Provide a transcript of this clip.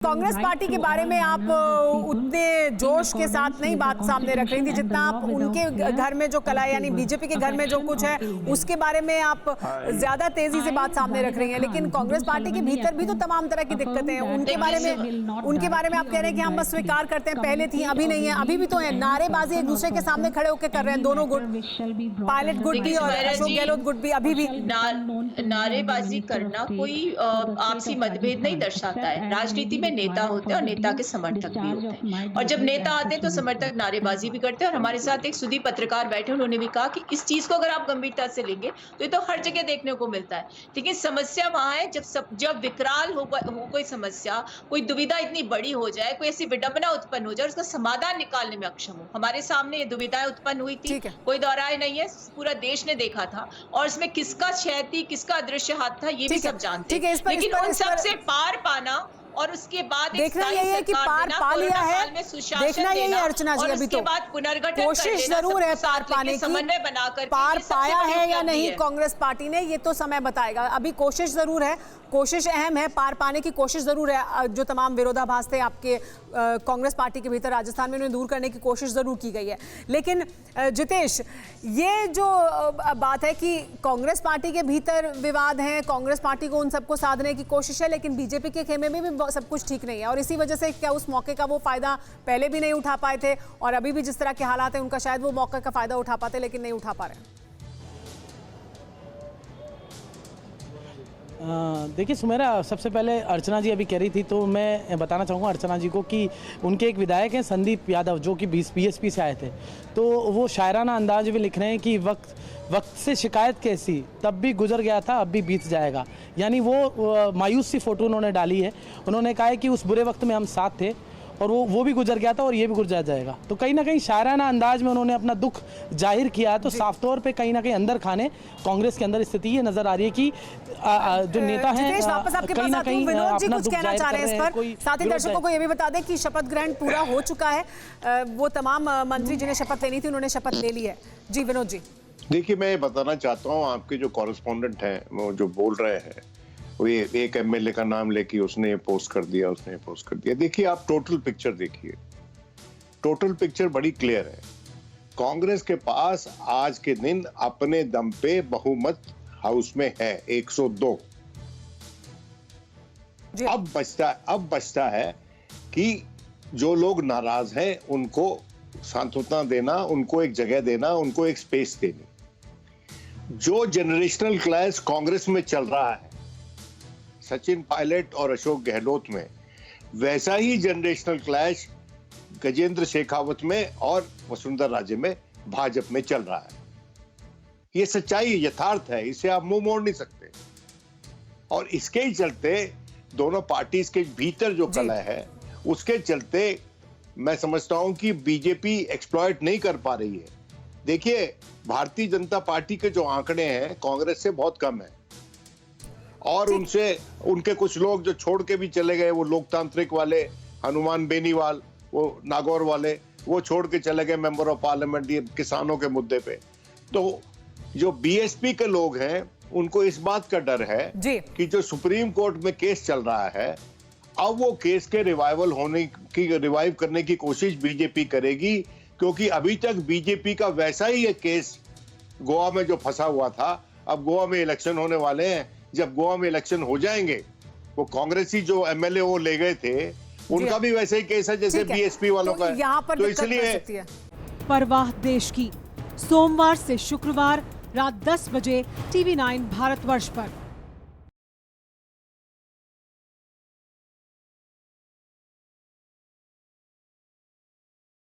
Congress party के बारे में आप उतने जोश के साथ नहीं बात सामने रख रही थी जितना आप उनके घर में जो कला यानी बीजेपी के घर में जो कुछ है उसके बारे में आप ज्यादा तेजी से बात सामने रख रही हैं। लेकिन कांग्रेस पार्टी के भीतर भी तो तमाम तरह की दिक्कतें हैं। उनके बारे में आप कह रहे हैं कि हम बस स्वीकार करते हैं, पहले थी अभी नहीं है, अभी भी तो है। नारेबाजी एक दूसरे के सामने खड़े होकर कर रहे हैं दोनों गुट, पायलट गुट भी और अशोक गहलोत गुट भी। अभी भी नारेबाजी करना कोई आपसी मतभेद नहीं दर्शाता है। राजनीति में नेता होते हैं और नेता के समर्थक भी होते हैं, और जब नेता आते हैं तो समर्थक नारेबाजी भी करते हैं। और हमारे साथ एक सुधी पत्रकार बैठे, उन्होंने भी कहा कि इस चीज को अगर आप गंभीरता से लेंगे तो ये तो हर जगह देखने को मिलता है। लेकिन समस्या वहां है जब विकराल हो कोई समस्या, कोई दुविधा इतनी बड़ी हो जाए, कोई ऐसी विडंबना उत्पन्न हो जाए, उसका समाधान निकालने में अक्षम हो। हमारे सामने ये दुविधाएं उत्पन्न हुई थी, कोई दोहराए नहीं है, पूरा देश ने देखा था। और इसमें किसका क्षय थी, किसका अदृश्य हाथ था, ये भी सब जानते हैं। लेकिन उन सबसे पार पाना और उसके बाद देखना यही है कि पार पा लिया है, देखना यही है अर्चना जी। अभी तो कोशिश जरूर है पार पाने की, समन्वय बनाकर पार पाया है या नहीं कांग्रेस पार्टी ने, ये तो समय बताएगा। अभी कोशिश जरूर है, कोशिश अहम है, पार पाने की कोशिश जरूर है। जो तमाम विरोधाभास थे आपके कांग्रेस पार्टी के भीतर राजस्थान में, उन्हें दूर करने की कोशिश जरूर की गई है। लेकिन जितेश, ये जो बात है कि कांग्रेस पार्टी के भीतर विवाद हैं, कांग्रेस पार्टी को उन सबको साधने की कोशिश है, लेकिन बीजेपी के खेमे में भी सब कुछ ठीक नहीं है। और इसी वजह से क्या उस मौके का वो फायदा पहले भी नहीं उठा पाए थे, और अभी भी जिस तरह के हालात हैं उनका शायद वो मौके का फायदा उठा पाते, लेकिन नहीं उठा पा रहे हैं। देखिए सुमेरा, सबसे पहले अर्चना जी अभी कह रही थी तो मैं बताना चाहूँगा अर्चना जी को कि उनके एक विधायक हैं संदीप यादव, जो कि बीएसपी से आए थे, तो वो शायराना अंदाज में लिख रहे हैं कि वक्त से शिकायत कैसी, तब भी गुजर गया था अब भी बीत जाएगा। यानी वो मायूस सी फोटो उन्होंने डाली है। उन्होंने कहा है कि उस बुरे वक्त में हम साथ थे और वो भी गुजर गया था और ये भी गुजर जाएगा। तो कहीं ना कहीं शायराना अंदाज में उन्होंने अपना दुख जाहिर किया है। तो साफ तौर पे कहीं ना कहीं अंदर खाने कांग्रेस के अंदर स्थिति ये नजर आ रही है कि जो नेता हैं कहीं ना कहीं अपना दुख जाहिर कर रहे हैं। साथ ही दर्शकों को ये भी बता दें कि शपथ ग्रहण पूरा हो चुका है। वो तमाम मंत्री जिन्हें शपथ लेनी थी उन्होंने शपथ ले ली है। जी विनोद जी। देखिए, मैं बताना चाहता हूँ, आपके जो कॉरेस्पॉन्डेंट हैं वो जो बोल रहे हैं, वो ये एक एमएलए का नाम लेके उसने पोस्ट कर दिया, उसने पोस्ट कर दिया। देखिए, आप टोटल पिक्चर देखिए, टोटल पिक्चर बड़ी क्लियर है। कांग्रेस के पास आज के दिन अपने दम पे बहुमत हाउस में है 102। अब बचता है कि जो लोग नाराज हैं उनको सांत्वना देना, उनको एक जगह देना, उनको एक स्पेस देनी। जो जनरेशनल क्लैश कांग्रेस में चल रहा है सचिन पायलट और अशोक गहलोत में, वैसा ही जनरेशनल क्लैश गजेंद्र शेखावत में और वसुंधरा राजे में भाजपा में चल रहा है। ये सच्चाई यथार्थ है, इसे आप मुंह मोड़ नहीं सकते। और इसके ही चलते दोनों पार्टी के भीतर जो कलह है उसके चलते मैं समझता हूं कि बीजेपी एक्सप्लॉइट नहीं कर पा रही है। देखिए, भारतीय जनता पार्टी के जो आंकड़े हैं कांग्रेस से बहुत कम है, और उनके कुछ लोग जो छोड़ के भी चले गए, वो लोकतांत्रिक वाले, हनुमान बेनीवाल, वो नागौर वाले, वो छोड़ के चले गए मेंबर ऑफ पार्लियामेंट ये किसानों के मुद्दे पे। तो जो बीएसपी के लोग हैं उनको इस बात का डर है कि जो सुप्रीम कोर्ट में केस चल रहा है, अब वो केस के रिवाइव करने की कोशिश बीजेपी करेगी, क्योंकि अभी तक बीजेपी का वैसा ही एक केस गोवा में जो फंसा हुआ था। अब गोवा में इलेक्शन होने वाले हैं, जब गोवा में इलेक्शन हो जाएंगे, वो कांग्रेसी जो एमएलए वो ले गए थे उनका भी वैसे ही केस है जैसे बीएसपी वालों का है। तो इसलिए परवाह देश की, सोमवार से शुक्रवार रात 10 बजे TV9 भारतवर्ष पर।